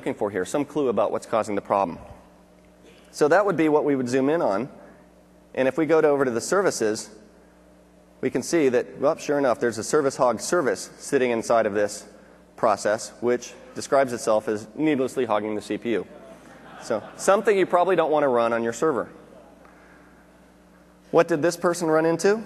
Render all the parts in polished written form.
looking for here, some clue about what's causing the problem. So that would be what we would zoom in on. And if we go over to the services, we can see that, well, sure enough, there's a service hog service sitting inside of this process, which describes itself as needlessly hogging the CPU. So something you probably don't want to run on your server. What did this person run into?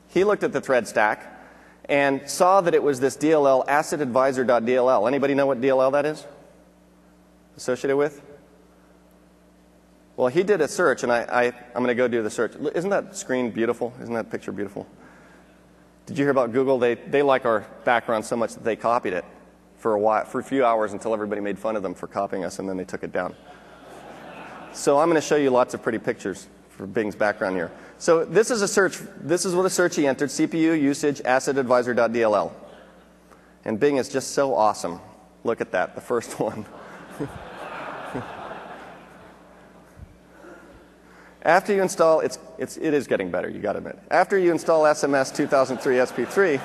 He looked at the thread stack and saw that it was this DLL assetadvisor.dll. Anybody know what DLL that is? Associated with? Well, he did a search, and I'm going to go do the search. Isn't that screen beautiful? Isn't that picture beautiful? Did you hear about Google? They like our background so much that they copied it for a few hours until everybody made fun of them for copying us, and then they took it down. So I'm going to show you lots of pretty pictures for Bing's background here. So this is a search. This is what a search he entered: CPU usage assetadvisor.dll. And Bing is just so awesome. Look at that, the first one. After you install, it is getting better, you got to admit. After you install SMS 2003 SP3,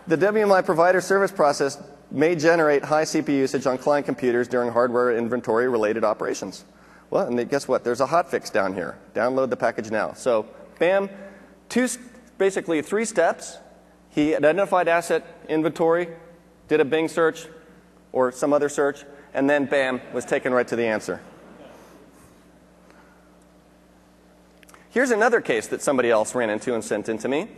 the WMI provider service process may generate high CPU usage on client computers during hardware inventory related operations. Well, and guess what? There's a hotfix down here. Download the package now. So, bam, basically 3 steps. He identified asset inventory, did a Bing search or some other search, and then bam, was taken right to the answer. Here's another case that somebody else ran into and sent in to me.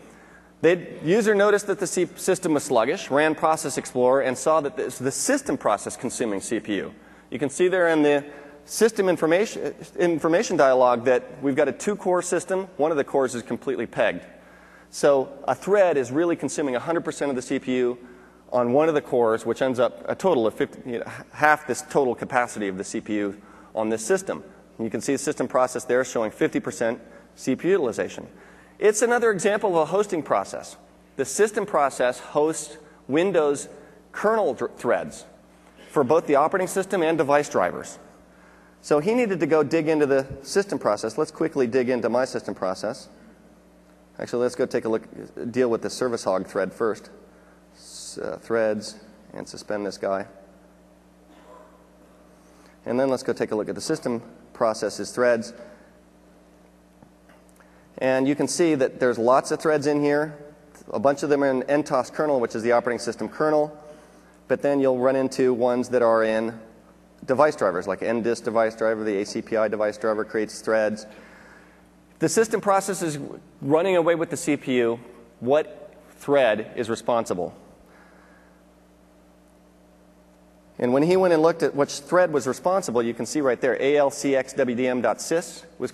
The user noticed that the system was sluggish, ran Process Explorer, and saw that the system process consuming CPU. You can see there in the system information dialog that we've got a 2-core system. One of the cores is completely pegged. So a thread is really consuming 100% of the CPU on one of the cores, which ends up a total of half this total capacity of the CPU on this system. And you can see the system process there showing 50% CPU utilization. It's another example of a hosting process. The system process hosts Windows kernel threads for both the operating system and device drivers. So he needed to go dig into the system process. Let's quickly dig into my system process. Actually, let's go take a look, deal with the service hog thread first. Threads, and suspend this guy. And then let's go take a look at the system processes threads. And you can see that there's lots of threads in here. A bunch of them are in NTOS kernel, which is the operating system kernel. But then you'll run into ones that are in device drivers, like NDIS device driver, the ACPI device driver creates threads. The system process is running away with the CPU. What thread is responsible? And when he went and looked at which thread was responsible, you can see right there, alcxwdm.sys was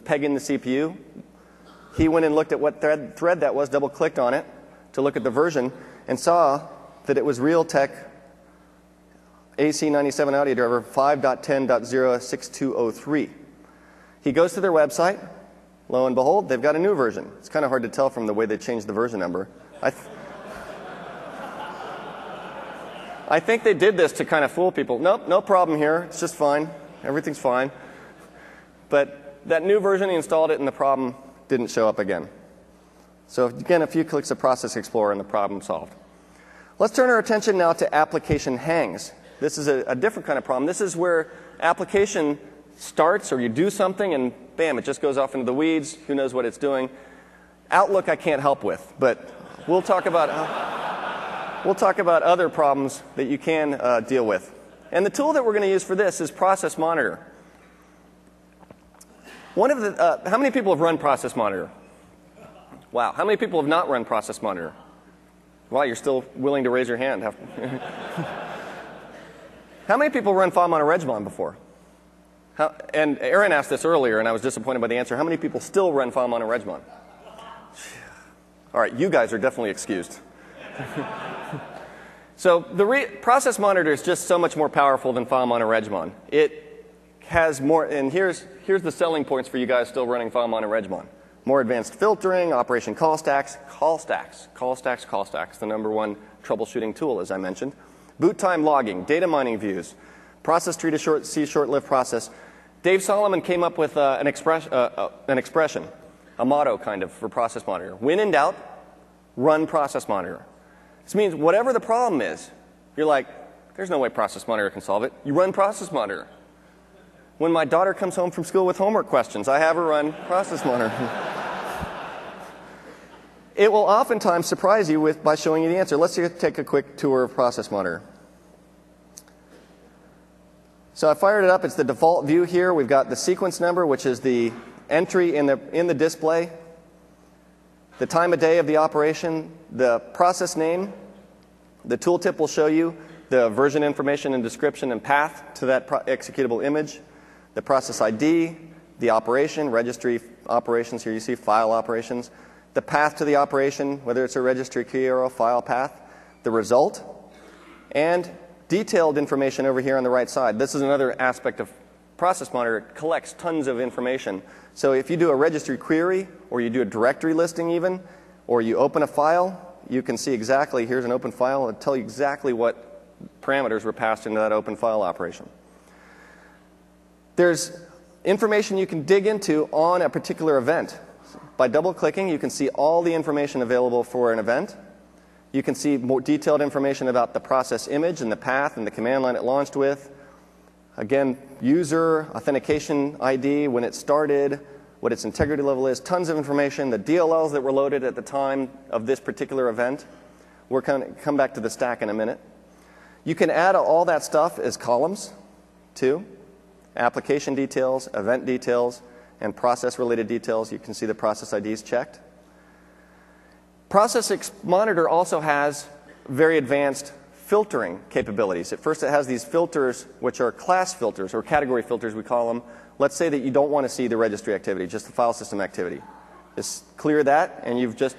pegging the CPU. He went and looked at what thread that was, double-clicked on it to look at the version, and saw that it was Realtek AC97 audio driver 5.10.06203. He goes to their website. Lo and behold, they've got a new version. It's kind of hard to tell from the way they changed the version number. I think they did this to kind of fool people. Nope, no problem here. It's just fine. Everything's fine. But that new version, he installed it, and the problem didn't show up again. So again, a few clicks of Process Explorer, and the problem solved. Let's turn our attention now to application hangs. This is a different kind of problem. This is where application starts, or you do something, and bam, it just goes off into the weeds. Who knows what it's doing? Outlook I can't help with, but we'll talk about other problems that you can deal with. And the tool that we're going to use for this is Process Monitor. How many people have run Process Monitor? Wow. How many people have not run Process Monitor? Wow, you're still willing to raise your hand. How many people run FileMonitor before? And Aaron asked this earlier, and I was disappointed by the answer. How many people still run FileMonitor? All right, you guys are definitely excused. So the Process Monitor is just so much more powerful than FileMonitor. It has more, and here's the selling points for you guys still running FileMonitor. More advanced filtering, operation call stacks, the #1 troubleshooting tool, as I mentioned. Boot time logging, data mining views, process tree to see short-lived process. Dave Solomon came up with an expression, a motto kind of for Process Monitor. When in doubt, run Process Monitor. This means whatever the problem is, you're like, There's no way Process Monitor can solve it. You run Process Monitor. When my daughter comes home from school with homework questions, I have her run Process Monitor. It will oftentimes surprise you by showing you the answer. Let's take a quick tour of Process Monitor. So I fired it up. It's the default view here. We've got the sequence number, which is the entry in the display, the time of day of the operation, the process name. The tooltip will show you the version information and description and path to that executable image, the process ID, the operation, registry operations. Here you see file operations, the path to the operation, whether it's a registry key or a file path, the result, and detailed information over here on the right side. This is another aspect of Process Monitor. It collects tons of information. So if you do a registry query, or you do a directory listing even, or you open a file, you can see exactly, here's an open file, it'll tell you exactly what parameters were passed into that open file operation. There's information you can dig into on a particular event. By double-clicking, you can see all the information available for an event. You can see more detailed information about the process image and the path and the command line it launched with. Again, user, authentication ID, when it started, what its integrity level is, tons of information, the DLLs that were loaded at the time of this particular event. We're going to come back to the stack in a minute. You can add all that stuff as columns, too. Application details, event details, and process-related details. You can see the process IDs checked. Process Monitor also has very advanced filtering capabilities. At first, it has these filters, which are class filters, or category filters, we call them. Let's say that you don't want to see the registry activity, just the file system activity. Just clear that, and you've just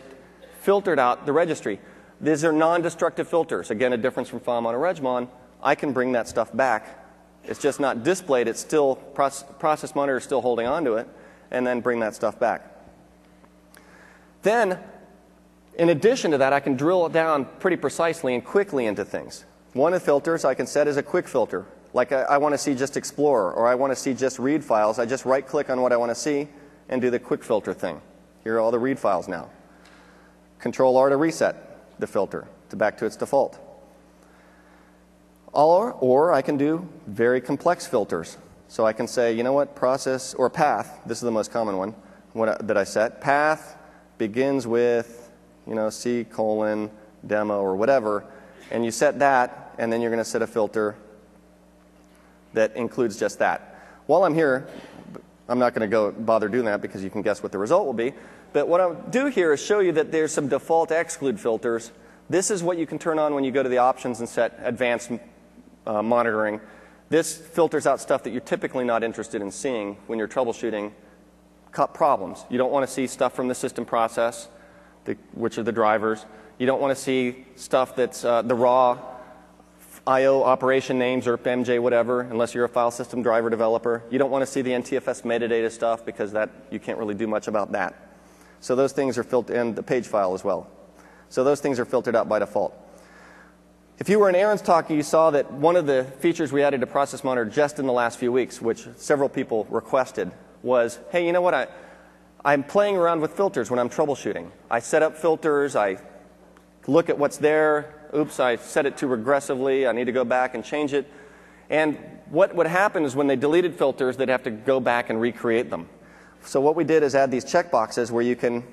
filtered out the registry. These are non-destructive filters. Again, a difference from FileMon or Regmon. I can bring that stuff back. It's just not displayed. It's still, Process Monitor is still holding on to it, and then bring that stuff back. Then, in addition to that, I can drill it down pretty precisely and quickly into things. One of the filters I can set as a quick filter. Like I want to see just Explorer, or I want to see just read files. I just right-click on what I want to see and do the quick filter thing. Here are all the read files now. Control-R to reset the filter back to its default. Or I can do very complex filters. So I can say, you know what, process, or path, this is the most common one that I set. Path begins with, C:, demo, or whatever. And you set that, and then you're going to set a filter that includes just that. While I'm here, I'm not going to bother doing that because you can guess what the result will be. But what I'll do here is show you that there's some default exclude filters. This is what you can turn on when you go to the options and set advanced monitoring. This filters out stuff that you're typically not interested in seeing when you're troubleshooting problems. You don't want to see stuff from the system process, which are the drivers. You don't want to see stuff that's the raw I/O operation names or MJ whatever, unless you're a file system driver developer. You don't want to see the NTFS metadata stuff because you can't really do much about that. So those things are filtered, and the page file as well. So those things are filtered out by default. If you were in Aaron's talk, you saw that one of the features we added to Process Monitor just in the last few weeks, which several people requested, was, hey, you know what, I'm playing around with filters when I'm troubleshooting. I set up filters, I look at what's there. Oops, I set it too regressively. I need to go back and change it. And what would happen is when they deleted filters, they'd have to go back and recreate them. So what we did is add these checkboxes where you can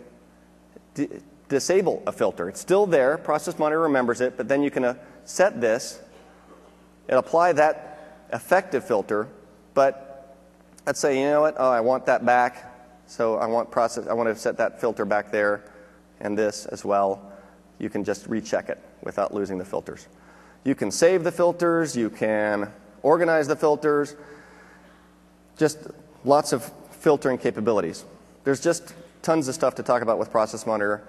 disable a filter. It's still there. Process Monitor remembers it, but then you can set this and apply that effective filter. But let's say, you know what? Oh, I want that back. So I want to set that filter back there, and this as well. You can just recheck it without losing the filters. You can save the filters. You can organize the filters. Just lots of filtering capabilities. There's just tons of stuff to talk about with Process Monitor.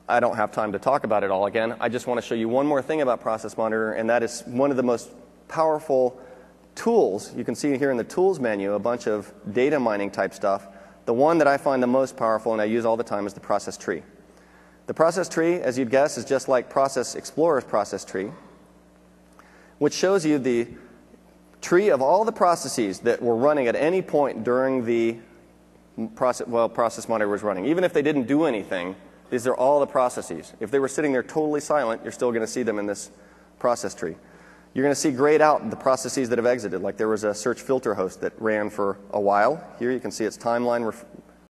I don't have time to talk about it all again. I just want to show you one more thing about Process Monitor, and that is one of the most powerful tools. You can see here in the tools menu a bunch of data mining type stuff. The one that I find the most powerful and I use all the time is the process tree. The process tree, as you'd guess, is just like Process Explorer's process tree, which shows you the tree of all the processes that were running at any point during the Process Monitor was running. Even if they didn't do anything, these are all the processes. If they were sitting there totally silent, you're still going to see them in this process tree. You're going to see grayed out the processes that have exited, like there was a search filter host that ran for a while. Here you can see its timeline